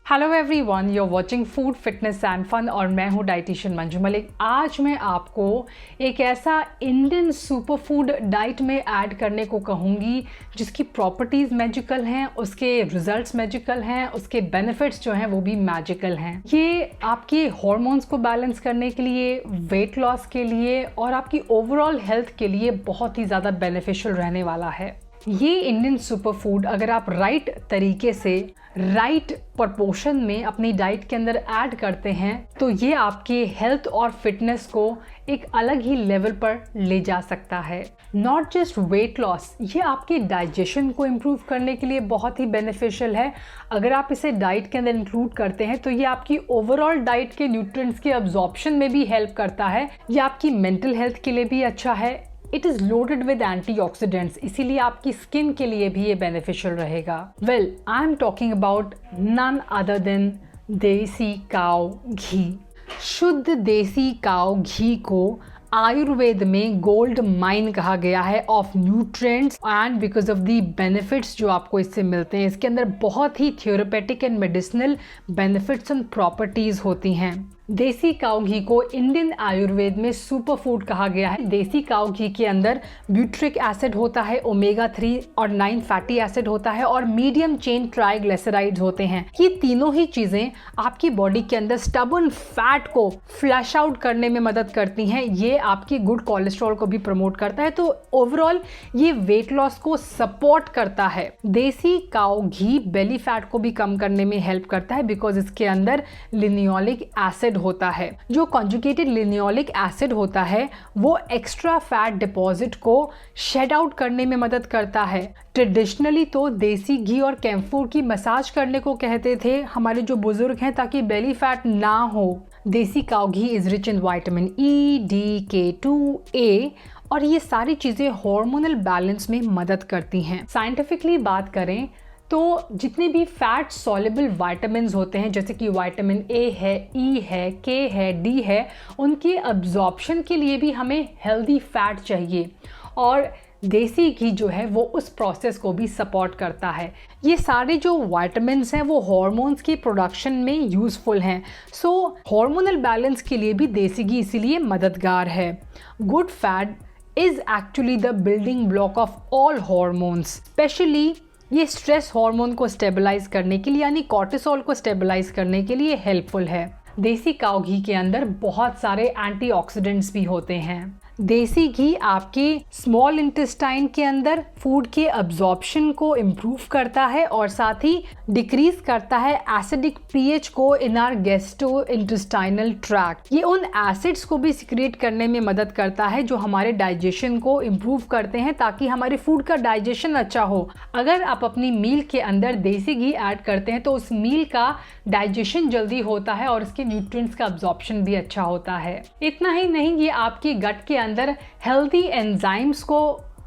Hello everyone, you are watching food fitness and fun और मैं हूं डाइटिशियन मंजू मलिक। आज मैं आपको एक ऐसा इंडियन सुपर फूड डाइट में ऐड करने को कहूँगी जिसकी प्रॉपर्टीज़ मैजिकल हैं, उसके रिजल्ट्स मैजिकल हैं, उसके बेनिफिट्स जो हैं वो भी मैजिकल हैं। ये आपके हॉर्मोन्स को बैलेंस करने के लिए, वेट लॉस के लिए और आपकी ओवरऑल हेल्थ के लिए बहुत ही ज़्यादा बेनिफिशियल रहने वाला है। ये इंडियन सुपर फूड अगर आप राइट तरीके से, राइट प्रपोर्शन में अपनी डाइट के अंदर ऐड करते हैं तो ये आपके हेल्थ और फिटनेस को एक अलग ही लेवल पर ले जा सकता है। नॉट जस्ट वेट लॉस, ये आपके डाइजेशन को इम्प्रूव करने के लिए बहुत ही बेनिफिशियल है। अगर आप इसे डाइट के अंदर इंक्लूड करते हैं तो ये आपकी ओवरऑल डाइट के न्यूट्रिएंट्स के अब्जॉर्प्शन में भी हेल्प करता है। ये आपकी मेंटल हेल्थ के लिए भी अच्छा है। It is loaded with antioxidants, इसीलिए आपकी स्किन के लिए भी ये बेनिफिशियल रहेगा। Well, I am talking about none other than desi cow घी। शुद्ध देसी काऊ घी को आयुर्वेद में गोल्ड माइन कहा गया है of nutrients and because of the benefits जो आपको इससे मिलते हैं। इसके अंदर बहुत ही therapeutic and medicinal benefits and properties होती हैं। देसी काऊ घी को इंडियन आयुर्वेद में सुपर फूड कहा गया है। देसी काऊ घी के अंदर ब्यूट्रिक एसिड होता है, ओमेगा 3 और 9 फैटी एसिड होता है और मीडियम चेन ट्राइग्लिसराइड्स होते हैं। ये तीनों ही चीज़ें आपकी बॉडी के अंदर स्टबर्न फैट को फ्लैश आउट करने में मदद करती हैं। ये आपकी गुड कोलेस्ट्रॉल को भी प्रमोट करता है, तो ओवरऑल ये वेट लॉस को सपोर्ट करता है। देसी काऊ घी बेली फैट को भी कम करने में हेल्प करता है बिकॉज इसके अंदर लिनियोलिक एसिड होता है। जो कॉन्जुगेटेड लिनियोलिक एसिड होता है वो एक्स्ट्रा फैट डिपॉजिट को शेड आउट करने में मदद करता है। ट्रेडिशनली तो देसी घी और कैम्फोर की मसाज करने को कहते थे हमारे जो बुजुर्ग हैं ताकि बेली फैट ना हो। Desi cow ghee is rich in vitamin E, D, K2, A और ये सारी चीज़ें हार्मोनल बैलेंस में मदद करती हैं। साइंटिफिकली बात करें तो जितने भी फैट सॉल्युबल विटामिन्स होते हैं जैसे कि विटामिन ए है, ई है, के है, डी है, उनके अब्जॉर्प्शन के लिए भी हमें हेल्दी फैट चाहिए और देसी घी जो है वो उस प्रोसेस को भी सपोर्ट करता है। ये सारे जो विटामिन्स हैं वो हार्मोन्स की प्रोडक्शन में यूज़फुल हैं। सो हार्मोनल बैलेंस के लिए भी देसी घी इसीलिए मददगार है। Good fat is actually the building block of all hormones. Specially ये स्ट्रेस हार्मोन को स्टेबलाइज करने के लिए यानी कॉर्टिसोल को स्टेबलाइज करने के लिए हेल्पफुल है। देसी काऊ घी के अंदर बहुत सारे एंटीऑक्सीडेंट्स भी होते हैं। देसी घी आपके स्मॉल इंटेस्टाइन के अंदर फूड के अब्जॉर्प्शन को इम्प्रूव करता है और साथ ही डिक्रीज करता है एसिडिक पीएच को इन आर गैस्ट्रो इंटेस्टाइनल ट्रैक्ट। ये उन एसिड्स को भी सिक्रेट करने में मदद करता है जो हमारे डाइजेशन को इम्प्रूव करते हैं ताकि हमारे फूड का डाइजेशन अच्छा हो। अगर आप अपनी मील के अंदर देसी घी ऐड करते हैं तो उस मील का डाइजेशन जल्दी होता है और इसके न्यूट्रिएंट्स का अब्जॉर्प्शन भी अच्छा होता है। इतना ही नहीं, ये आपकी गट के अंदर हेल्दी एंजाइम्स को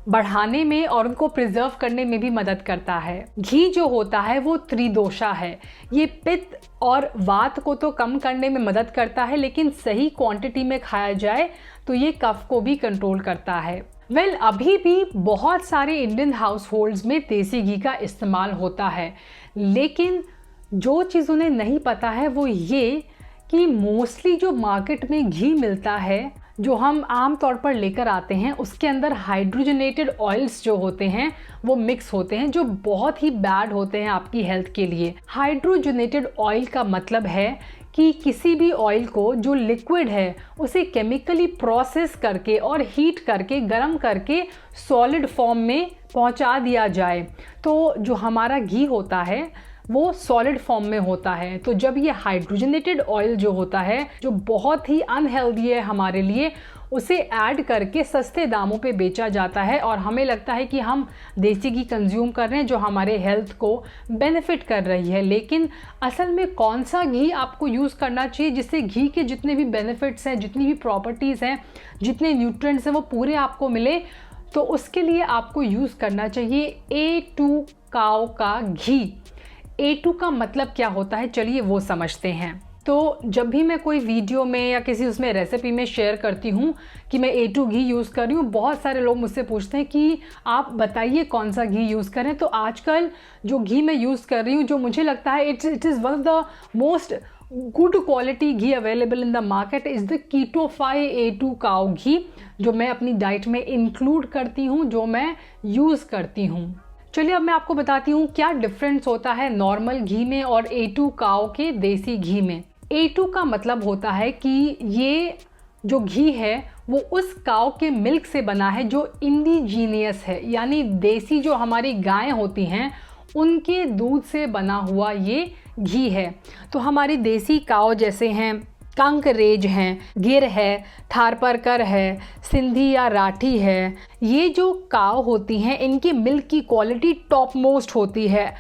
बढ़ाने में और उनको प्रिजर्व करने में भी मदद करता है। घी जो होता है वो त्रिदोषा है। ये पित्त और वात को तो कम करने में मदद करता है लेकिन सही क्वांटिटी में खाया जाए तो ये कफ को भी कंट्रोल करता है। वेल, अभी भी बहुत सारे इंडियन हाउस होल्ड्स में देसी घी का इस्तेमाल होता है लेकिन जो चीज़ उन्हें नहीं पता है वो ये कि मोस्टली जो मार्केट में घी मिलता है जो हम आम तौर पर लेकर आते हैं उसके अंदर हाइड्रोजनेटेड ऑयल्स जो होते हैं वो मिक्स होते हैं जो बहुत ही बैड होते हैं आपकी हेल्थ के लिए। हाइड्रोजनेटेड ऑयल का मतलब है कि किसी भी ऑयल को जो लिक्विड है उसे केमिकली प्रोसेस करके और हीट करके गर्म करके सॉलिड फॉर्म में पहुंचा दिया जाए तो जो हमारा घी होता है वो सॉलिड फॉर्म में होता है। तो जब ये हाइड्रोजनेटेड ऑयल जो होता है जो बहुत ही अनहेल्दी है हमारे लिए, उसे ऐड करके सस्ते दामों पे बेचा जाता है और हमें लगता है कि हम देसी घी कंज्यूम कर रहे हैं जो हमारे हेल्थ को बेनिफिट कर रही है। लेकिन असल में कौन सा घी आपको यूज़ करना चाहिए जिससे घी के जितने भी बेनिफिट्स हैं, जितनी भी प्रॉपर्टीज़ हैं, जितने न्यूट्रिएंट्स हैं वो पूरे आपको मिले, तो उसके लिए आपको यूज़ करना चाहिए A2 काऊ का घी। A2 का मतलब क्या होता है, चलिए वो समझते हैं। तो जब भी मैं कोई वीडियो में या किसी उसमें रेसिपी में शेयर करती हूँ कि मैं A2 घी यूज़ कर रही हूँ, बहुत सारे लोग मुझसे पूछते हैं कि आप बताइए कौन सा घी यूज़ करें। तो आजकल जो घी मैं यूज़ कर रही हूँ, जो मुझे लगता है it is one of the most good quality ghee available in the market is the Ketofy A2 cow ghee, जो मैं अपनी डाइट में इंक्लूड करती हूँ, जो मैं यूज़ करती हूँ। चलिए अब मैं आपको बताती हूँ क्या डिफरेंस होता है नॉर्मल घी में और A2 काऊ के देसी घी में। A2 का मतलब होता है कि ये जो घी है वो उस काऊ के मिल्क से बना है जो इंडिजीनियस है, यानी देसी जो हमारी गायें होती हैं उनके दूध से बना हुआ ये घी है। तो हमारी देसी काऊ जैसे हैं कांकरेज हैं, गिर है, थारपारकर है, सिंधी या राठी है, ये जो काऊ होती हैं इनकी मिल्क की क्वालिटी टॉप मोस्ट होती है।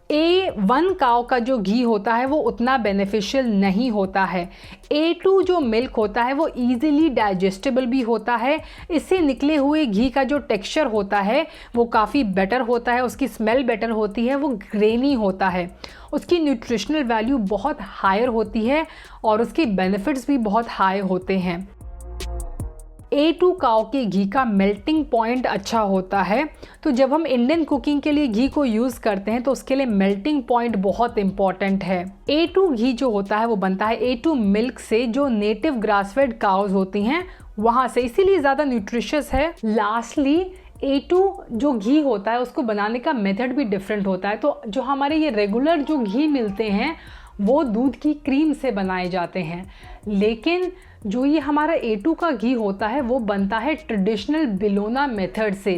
A1 काऊ का जो घी होता है वो उतना बेनिफिशियल नहीं होता है। A2 जो मिल्क होता है वो ईज़िली डाइजेस्टेबल भी होता है। इससे निकले हुए घी का जो टेक्सचर होता है वो काफ़ी बेटर होता है, उसकी स्मेल बेटर होती है, वो ग्रेनी होता है, उसकी न्यूट्रिशनल वैल्यू बहुत हायर होती है और उसके बेनिफिट्स भी बहुत हाई होते हैं। A2 काऊ के घी का मेल्टिंग पॉइंट अच्छा होता है। तो जब हम इंडियन कुकिंग के लिए घी को यूज़ करते हैं तो उसके लिए मेल्टिंग पॉइंट बहुत इंपॉर्टेंट है। A2 घी जो होता है वो बनता है A2 मिल्क से, जो नेटिव ग्रासफेड काउज होती हैं वहाँ से, इसीलिए ज़्यादा न्यूट्रिशियस है। लास्टली A2 जो घी होता है उसको बनाने का मेथड भी डिफरेंट होता है। तो जो हमारे ये रेगुलर जो घी मिलते हैं वो दूध की क्रीम से बनाए जाते हैं, लेकिन जो ये हमारा A2 का घी होता है वो बनता है ट्रेडिशनल बिलोना मेथड से,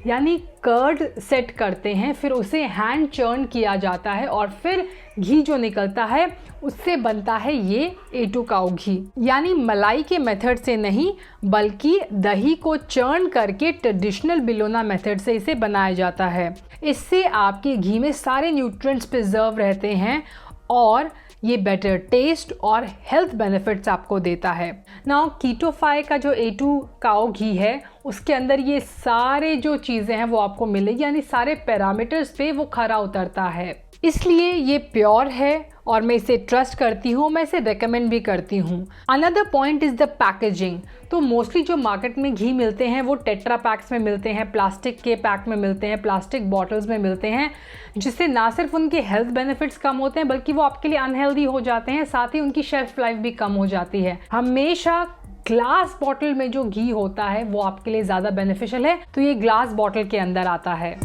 यानी कर्ड सेट करते हैं, फिर उसे हैंड चर्न किया जाता है और फिर घी जो निकलता है उससे बनता है ये A2 काऊ घी। यानी मलाई के मेथड से नहीं बल्कि दही को चर्न करके ट्रेडिशनल बिलोना मेथड से इसे बनाया जाता है। इससे आपके घी में सारे न्यूट्रिएंट्स प्रिजर्व रहते हैं और ये बेटर टेस्ट और हेल्थ बेनिफिट्स आपको देता है। नाउ कीटोफाई का जो A2 काऊ घी है उसके अंदर ये सारे जो चीज़ें हैं वो आपको मिलेगी, यानी सारे पैरामीटर्स पे वो खरा उतरता है, इसलिए ये प्योर है और मैं इसे ट्रस्ट करती हूँ, मैं इसे रेकमेंड भी करती हूँ। Another point is the packaging. तो मोस्टली जो मार्केट में घी मिलते हैं वो टेट्रा पैक्स में मिलते हैं, प्लास्टिक के पैक में मिलते हैं, प्लास्टिक बॉटल्स में मिलते हैं, जिससे ना सिर्फ उनके हेल्थ बेनिफिट्स कम होते हैं बल्कि वो आपके लिए अनहेल्दी हो जाते हैं, साथ ही उनकी शेल्फ लाइफ भी कम हो जाती है। हमेशा ग्लास बॉटल में जो घी होता है वो आपके लिए ज़्यादा बेनिफिशियल है, तो ये ग्लास बॉटल के अंदर आता है।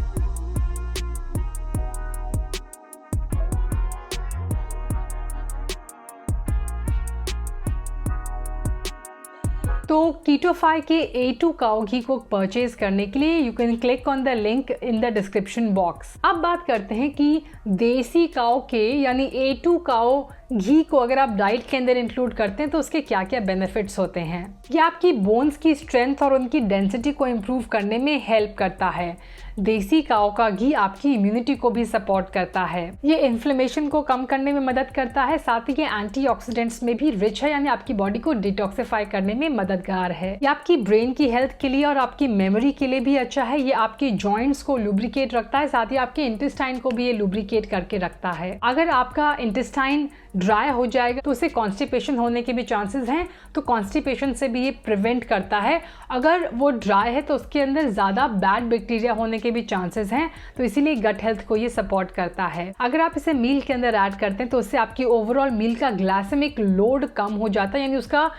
तो कीटोफाई के A2 काऊ घी को परचेज करने के लिए you can click on the link in the description box. अब बात करते हैं कि देसी काऊ के यानी A2 काऊ घी को अगर आप डाइट के अंदर इंक्लूड करते हैं तो उसके क्या क्या बेनिफिट्स होते हैं। ये आपकी बोन्स की स्ट्रेंथ और उनकी डेंसिटी को इम्प्रूव करने में हेल्प करता है। देसी काऊ का घी आपकी इम्यूनिटी को भी सपोर्ट करता है, ये इन्फ्लेमेशन को कम करने में मदद करता है, साथ ही ये एंटीऑक्सीडेंट्स में भी रिच है, यानी आपकी बॉडी को डिटॉक्सिफाई करने में मददगार है। ये आपकी ब्रेन की हेल्थ के लिए और आपकी मेमोरी के लिए भी अच्छा है। ये आपके जॉइंट्स को लुब्रिकेट रखता है, साथ ही आपके इंटेस्टाइन को भी ये लुब्रिकेट करके रखता है। अगर आपका इंटेस्टाइन ड्राई हो जाएगा तो उसे कॉन्स्टिपेशन होने के भी चांसेस हैं, तो कॉन्स्टिपेशन से भी ये प्रिवेंट करता है। अगर वो ड्राई है तो उसके अंदर ज़्यादा बैड बैक्टीरिया होने के भी चांसेस हैं, तो इसीलिए गट हेल्थ को ये सपोर्ट करता है। अगर आप इसे मील के अंदर ऐड करते हैं तो उससे आपकी ओवरऑल मील का ग्लाइसेमिक लोड कम हो जाता है, यानी उसका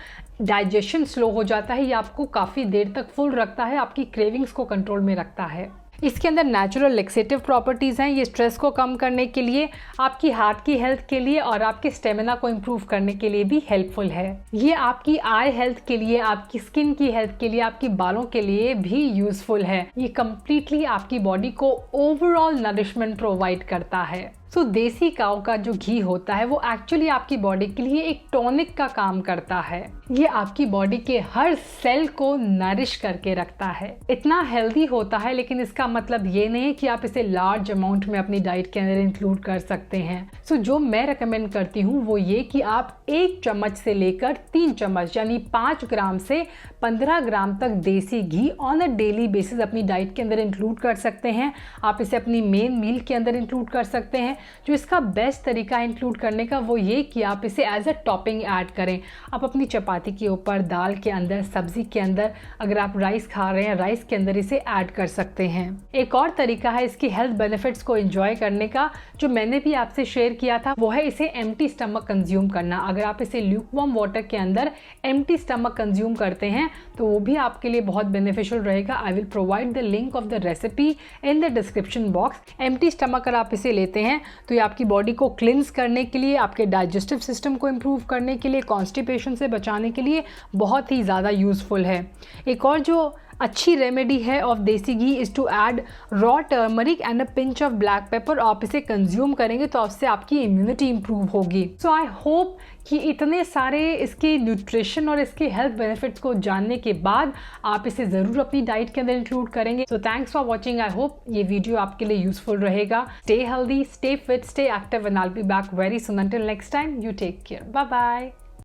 डाइजेशन स्लो हो जाता है। ये आपको काफ़ी देर तक फुल रखता है, आपकी क्रेविंग्स को कंट्रोल में रखता है। इसके अंदर नेचुरल लेक्सेटिव प्रॉपर्टीज़ हैं, ये स्ट्रेस को कम करने के लिए, आपकी हार्ट की हेल्थ के लिए और आपके स्टेमिना को इम्प्रूव करने के लिए भी हेल्पफुल है। ये आपकी आई हेल्थ के लिए, आपकी स्किन की हेल्थ के लिए, आपकी बालों के लिए भी यूजफुल है। ये कम्प्लीटली आपकी बॉडी को ओवरऑल नरिशमेंट प्रोवाइड करता है। सो देसी काऊ का जो घी होता है वो एक्चुअली आपकी बॉडी के लिए एक टॉनिक का काम करता है। ये आपकी बॉडी के हर सेल को नरिश करके रखता है। इतना हेल्दी होता है, लेकिन इसका मतलब ये नहीं है कि आप इसे लार्ज अमाउंट में अपनी डाइट के अंदर इंक्लूड कर सकते हैं। सो जो मैं रेकमेंड करती हूँ वो ये कि आप 1 चम्मच से लेकर 3 चम्मच यानी 5 ग्राम से 15 ग्राम तक देसी घी ऑन अ डेली बेसिस अपनी डाइट के अंदर इंक्लूड कर सकते हैं। आप इसे अपनी मेन मील के अंदर इंक्लूड कर सकते हैं, जो इसका बेस्ट तरीका इंक्लूड करने का वो ये कि आप इसे एज अ टॉपिंग ऐड करें। आप अपनी चपाती के ऊपर, दाल के अंदर, सब्जी के अंदर, अगर आप राइस खा रहे हैं राइस के अंदर इसे ऐड कर सकते हैं। एक और तरीका है इसकी हेल्थ बेनिफिट्स को एंजॉय करने का, जो मैंने भी आपसे शेयर किया था, वो है इसे एम्प्टी स्टमक कंज्यूम करना। अगर आप इसे ल्यूकवार्म वाटर के अंदर एम्प्टी स्टमक कंज्यूम करते हैं तो वो भी आपके लिए बहुत बेनिफिशियल रहेगा। I will provide the link of the recipe in the description box. Empty stomach अगर आप इसे लेते हैं तो ये आपकी बॉडी को क्लिन्स करने के लिए, आपके डाइजेस्टिव सिस्टम को इम्प्रूव करने के लिए, कॉन्स्टिपेशन से बचाने के लिए बहुत ही ज़्यादा यूजफुल है। एक और जो अच्छी रेमेडी है of desi ghee is to add raw turmeric and a pinch of black pepper. आप इसे कंज्यूम करेंगे तो उससे आपकी इम्यूनिटी इंप्रूव होगी। सो आई होप कि इतने सारे इसके न्यूट्रिशन और इसके हेल्थ बेनिफिट्स को जानने के बाद आप इसे ज़रूर अपनी डाइट के अंदर इंक्लूड करेंगे। So thanks for watching. I hope ये वीडियो आपके लिए यूजफुल रहेगा। Stay healthy, stay fit, stay active and I will be back very soon. Until next time, you take care. Bye bye.